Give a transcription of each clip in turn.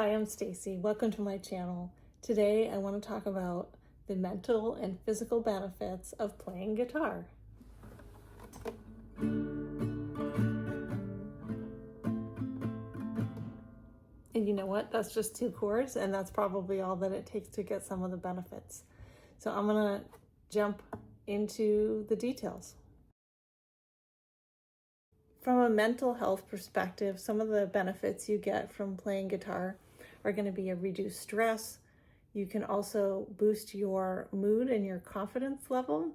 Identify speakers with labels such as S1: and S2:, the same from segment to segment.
S1: Hi, I'm Stacy. Welcome to my channel. Today I want to talk about the mental and physical benefits of playing guitar. And you know what? That's just 2 chords, and that's probably all that it takes to get some of the benefits. So I'm going to jump into the details. From a mental health perspective, some of the benefits you get from playing guitar are going to be a reduced stress. You can also boost your mood and your confidence level.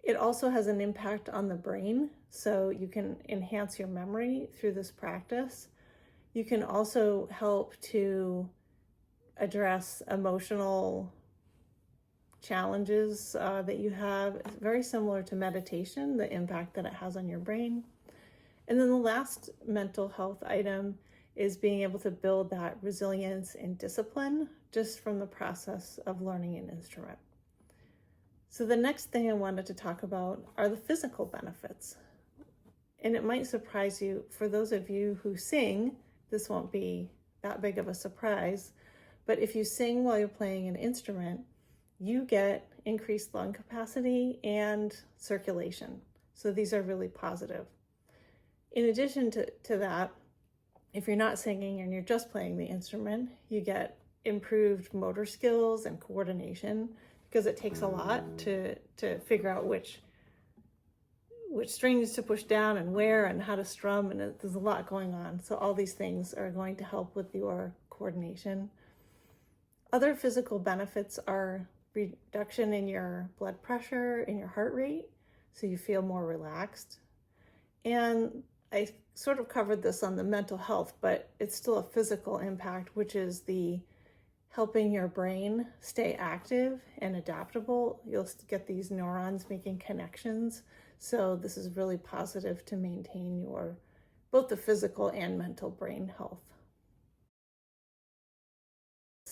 S1: It also has an impact on the brain, so you can enhance your memory through this practice. You can also help to address emotional challenges that you have. It's very similar to meditation, the impact that it has on your brain. And then the last mental health item is being able to build that resilience and discipline just from the process of learning an instrument. So the next thing I wanted to talk about are the physical benefits. And it might surprise you, for those of you who sing, this won't be that big of a surprise, but if you sing while you're playing an instrument, you get increased lung capacity and circulation. So these are really positive. In addition to that, if you're not singing and you're just playing the instrument, you get improved motor skills and coordination, because it takes a lot to figure out which strings to push down and where and how to strum, and there's a lot going on. So all these things are going to help with your coordination. Other physical benefits are reduction in your blood pressure and your heart rate, so you feel more relaxed. And I sort of covered this on the mental health, but it's still a physical impact, which is the helping your brain stay active and adaptable. You'll get these neurons making connections. So this is really positive to maintain your both the physical and mental brain health.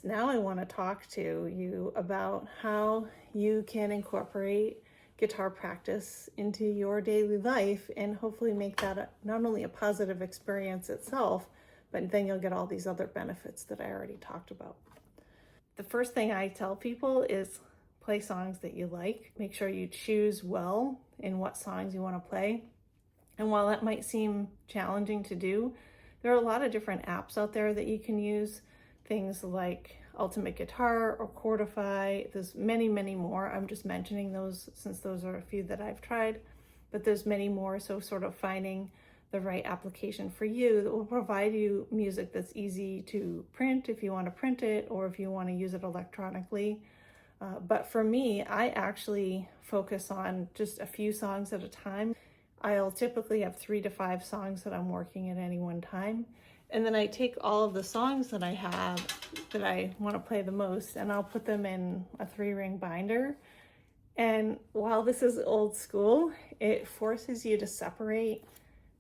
S1: Now I want to talk to you about how you can incorporate guitar practice into your daily life and hopefully make that not only a positive experience itself, but then you'll get all these other benefits that I already talked about. The first thing I tell people is play songs that you like. Make sure you choose well in what songs you want to play. And while that might seem challenging to do, there are a lot of different apps out there that you can use. Things like Ultimate Guitar or Chordify. There's many, many more. I'm just mentioning those since those are a few that I've tried, but there's many more. So sort of finding the right application for you that will provide you music that's easy to print if you want to print it or if you want to use it electronically. But for me, I actually focus on just a few songs at a time. I'll typically have 3 to 5 songs that I'm working at any one time. And then I take all of the songs that I have that I want to play the most, and I'll put them in a 3-ring binder. And while this is old school, it forces you to separate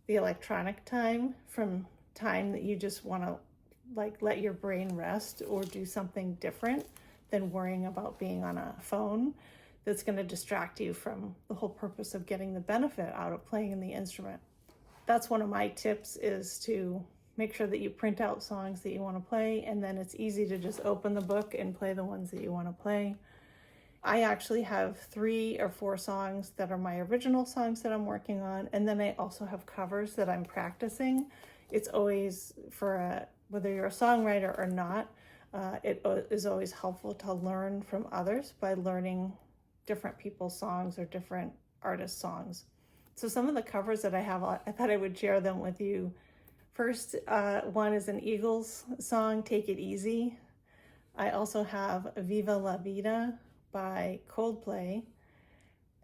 S1: the electronic time from time that you just want to let your brain rest or do something different than worrying about being on a phone that's going to distract you from the whole purpose of getting the benefit out of playing the instrument. That's one of my tips, is to make sure that you print out songs that you want to play, and then it's easy to just open the book and play the ones that you want to play. I actually have 3 or 4 songs that are my original songs that I'm working on, and then I also have covers that I'm practicing. It's always, whether you're a songwriter or not, it is always helpful to learn from others by learning different people's songs or different artists' songs. So some of the covers that I have, I thought I would share them with you. First one is an Eagles song, Take It Easy. I also have Viva La Vida by Coldplay.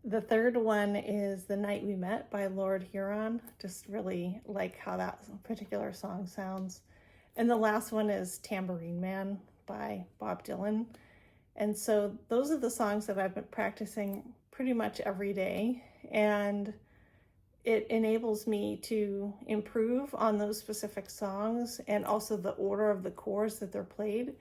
S1: The third one is The Night We Met by Lord Huron. Just really like how that particular song sounds. And the last one is Tambourine Man by Bob Dylan. And so those are the songs that I've been practicing pretty much every day. And it enables me to improve on those specific songs and also the order of the chords that they're played.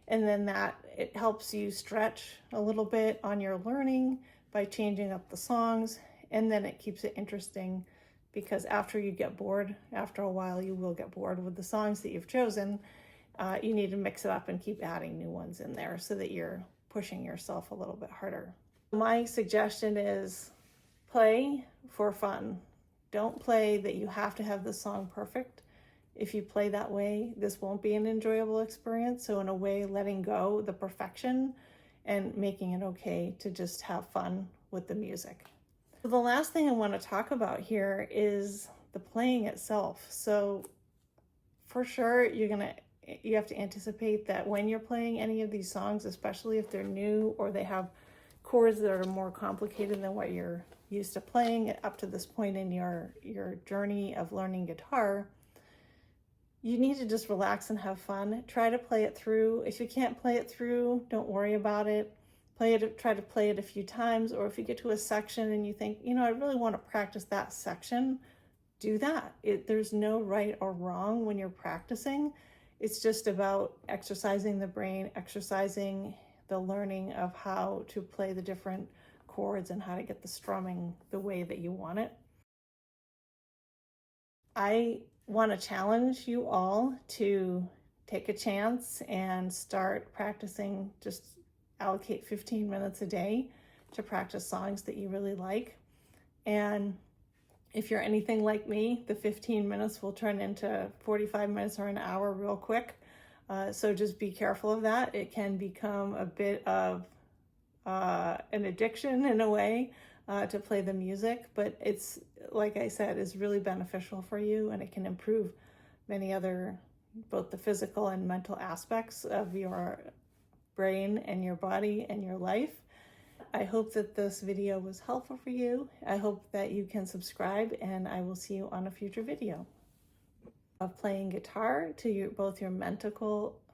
S1: And then that it helps you stretch a little bit on your learning by changing up the songs. And then it keeps it interesting, because after you get bored, after a while you will get bored with the songs that you've chosen. you need to mix it up and keep adding new ones in there so that you're pushing yourself a little bit harder. My suggestion is play for fun. Don't play that you have to have the song perfect. If you play that way, this won't be an enjoyable experience. So in a way, letting go the perfection and making it okay to just have fun with the music. The last thing I want to talk about here is the playing itself. So for sure, you have to anticipate that when you're playing any of these songs, especially if they're new or they have chords that are more complicated than what you're used to playing up to this point in your journey of learning guitar, you need to just relax and have fun. Try to play it through. If you can't play it through, don't worry about it. Try to play it a few times, or if you get to a section and you think, I really want to practice that section, do that. There's no right or wrong when you're practicing. It's just about exercising the brain, exercising the learning of how to play the different chords and how to get the strumming the way that you want it. I want to challenge you all to take a chance and start practicing. Just allocate 15 minutes a day to practice songs that you really like. And if you're anything like me, the 15 minutes will turn into 45 minutes or an hour real quick. So just be careful of that. It can become a bit of an addiction in a way to play the music, but it's, like I said, is really beneficial for you, and it can improve many other, both the physical and mental aspects of your brain and your body and your life. I hope that this video was helpful for you. I hope that you can subscribe, and I will see you on a future video of playing guitar to both your mental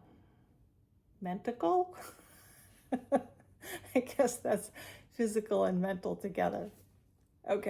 S1: I guess that's physical and mental together. Okay.